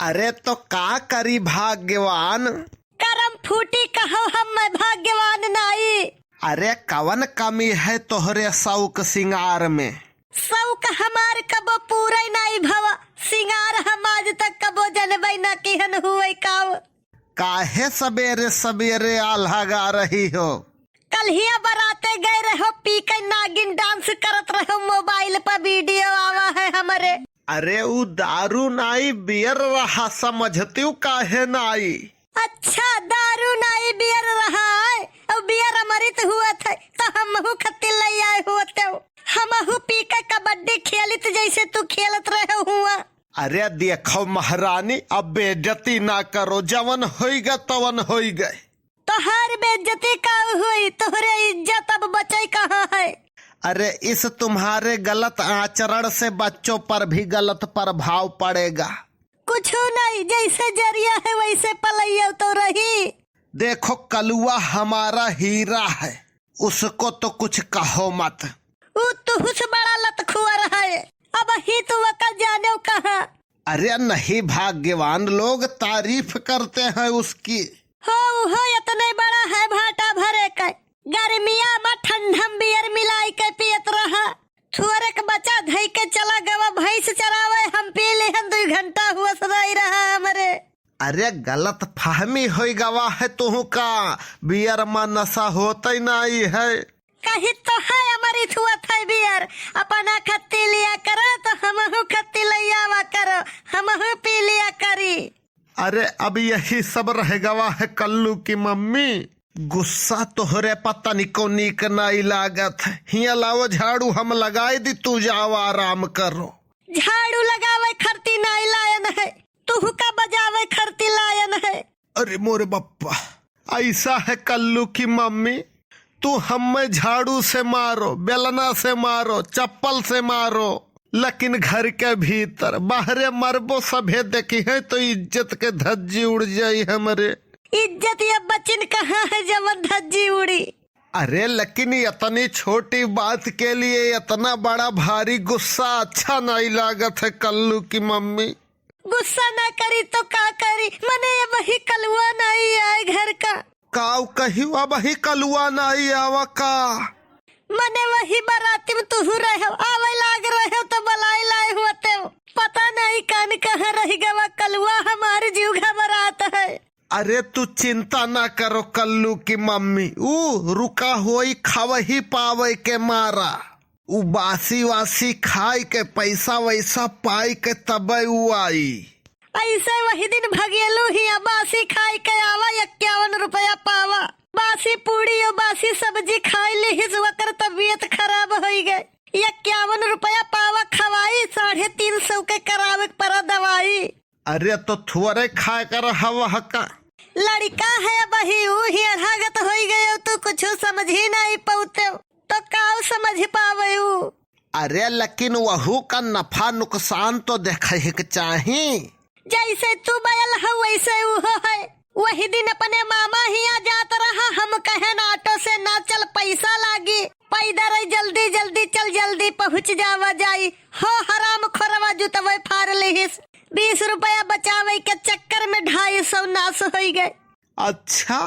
अरे तो का करी भाग्यवान। करम फूटी कहो हम मैं भाग्यवान नाई। अरे कवन कमी है तोहरे शौक सिंगार में। शौक हमार कबो पूरा नाई भवा, सिंगार हम आज तक कबो जनबई न किहन हुए काव। काहे सवेरे सवेरे आल्हा गा रही हो। कल्हिया बराते गए रहो, पी के नागिन डांस करत रहो, मोबाइल पर वीडियो आवा है हमारे। अरे वो दारू नाई बियर रहा, समझती हूँ काहे नाई। अच्छा दारू नाई बियर रहा है, और बियर अमृत हुआ था तो हमहू खत्ती ले आए होते। हमहू पी के कबड्डी खेलित जैसे तू खेलत रहे हुआ। अरे देखो महारानी, अब बेइज्जती ना करो, जवन होइगा तवन होई गए। तोहार बेइज्जती का हुई, तोहरे इज्जत अब बचे कहाँ है। अरे इस तुम्हारे गलत आचरण से बच्चों पर भी गलत प्रभाव पड़ेगा। कुछ नहीं, जैसे जरिया है वैसे पलैया तो रही। देखो कलुआ हमारा हीरा है, उसको तो कुछ कहो मत। वो तुहस बड़ा लतखुआ रहा है, अब ही तू वकल जाने कहाँ। अरे नहीं, भाग्यवान लोग तारीफ करते हैं उसकी। हो इतने बड़ा है भाटा भरे के, गर्मिया में ठंडम बियर मिलाई के पियत रहा। थोड़े के बच्चा धई के चला गवा भैंस चरावे, हम पी ले 2 घंटा हुआ सदाई रहा हमारे। अरे गलत फहमी हो गवा है तुहू का, बियर में नशा होता नहीं है। कहीं तो है हमारी थुआ था बियर, अपना खत्ती लिया करो तो हमहू खत्ती लिया करो, हमहू पी लिया करी। अरे अब यही सब रह गवा है कल्लू की मम्मी। गुस्सा तोहरे पता निको नीक नहीं लागत है। हिया लाओ झाड़ू हम लगाए दी, तू जाओ आराम करो। झाड़ू लगावे खरती नहीं लायन है, तू का बजावे खरती लायन है। अरे मोरे बप्पा, ऐसा है कल्लू की मम्मी, तू हमें झाड़ू से मारो, बेलना से मारो, चप्पल से मारो, लेकिन घर के भीतर बाहरे मरबो सभे देखी है तो इज्जत के धज्जी उड़ जाई हमारे। इज्जत या बचिन कहाँ है जब धज्जी उड़ी। अरे लेकिन इतनी छोटी बात के लिए इतना बड़ा भारी गुस्सा अच्छा नहीं लागत है कल्लू की मम्मी। गुस्सा ना करी तो का करी, मने वही कलुआ नहीं आए घर का। काव कही वही कलुआ नहीं आवा का, मने वही बाराती में तू रहे हो, आवे लाग रहे हो तो बलाई लाए होते हो। पता नहीं कान कहाँ रह गवा, कलुआ हमारे जीव घबराता है। अरे तू चिंता ना करो कल्लू की मम्मी, रुका होई खावही पावे के मारा, उ बासी वासी खाई के पैसा वैसा पाई के तब आई। ऐसे वही दिन भगेलू ही बासी खाई के आवा, 51 रुपया पावा। बासी पूड़ी और बासी सब्जी खाई ली, हिस वकर तबीयत खराब हो गई। 51 रुपया पावा खवाई, 350 के करावे पड़ा दवाई। अरे तो थोड़े खाए कर हवा का लड़का है बही ही अढ़ागत हो गए, तो कुछ समझ ही नहीं पाते तो काव समझ पावे। अरे लेकिन वहू का नफा नुकसान तो देखे के चाहिए। जैसे तू बयल है वैसे वो है। वही दिन अपने मामा ही आ जात रहा, हम कहे ना ऑटो से ना चल, पैसा लागी, पैदल जल्दी जल्दी चल, जल्दी पहुँच जावा जाई हो। हराम खोरवा जुतवे फाड़ लिहिस, 20 रुपया बचावे के चक्कर में 250 नाश हो गए। अच्छा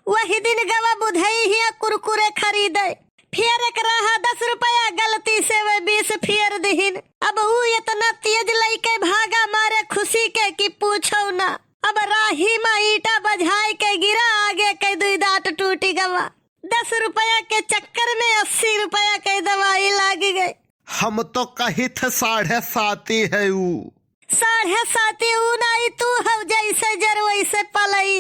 वही दिन गवा बुधई ही कुरकुरे खरीदे, फिर एक रहा 10 रुपया, गलती से वे 20 फिर दीन। अब वो इतना तेज लेके भागा मारे खुशी के कि पूछो ना। अब राही में ईटा बजाए के गिरा, आगे के 2 दांत टूटी गवा। 10 रुपया के चक्कर में 80 रुपया के दवाई लाग गई। हम तो कही थे 7.5 है वो। 7.5 नहीं, तू हो जैसे जर वैसे पलई।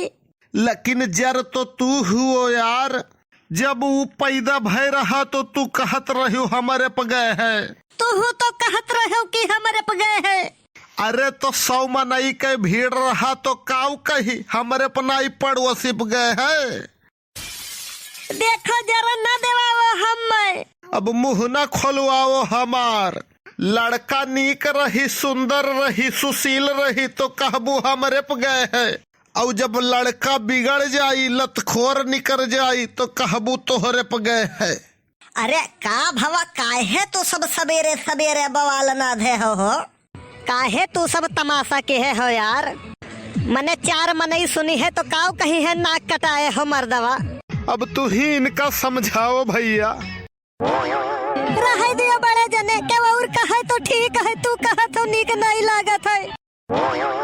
लेकिन जर तो तू हुओ यार, जब वो पैदा भय रहा तो तू कहत रही हमारे प गए है। तू तो कहत रहो कि हमारे प गए है। अरे तो 100 मनई के भीड़ रहा तो काऊ कही हमारे पनाई पड़ोसी प गए है। देखो जरा न देवाओ हम। अब मुँह न खोलवाओ हमार। लड़का नीक रही, सुंदर रही, सुशील रही तो कहबू हमारे प गए है, और जब लड़का बिगड़ जाई, लतखोर निकर जाई तो कहबू तोहरे प गए है। अरे का भवा काहे तो सब सवेरे सवेरे बवाल ना दे हो। काहे तू सब तमाशा के है हो यार। मने 4 मनई सुनी है तो काव कहीं है नाक कटाए हो मर्दवा। अब तू ही इनका समझाओ भैया। रह दियो बड़े जने के और कहे तो ठीक है, तू कहे तो नीक नहीं लागत है।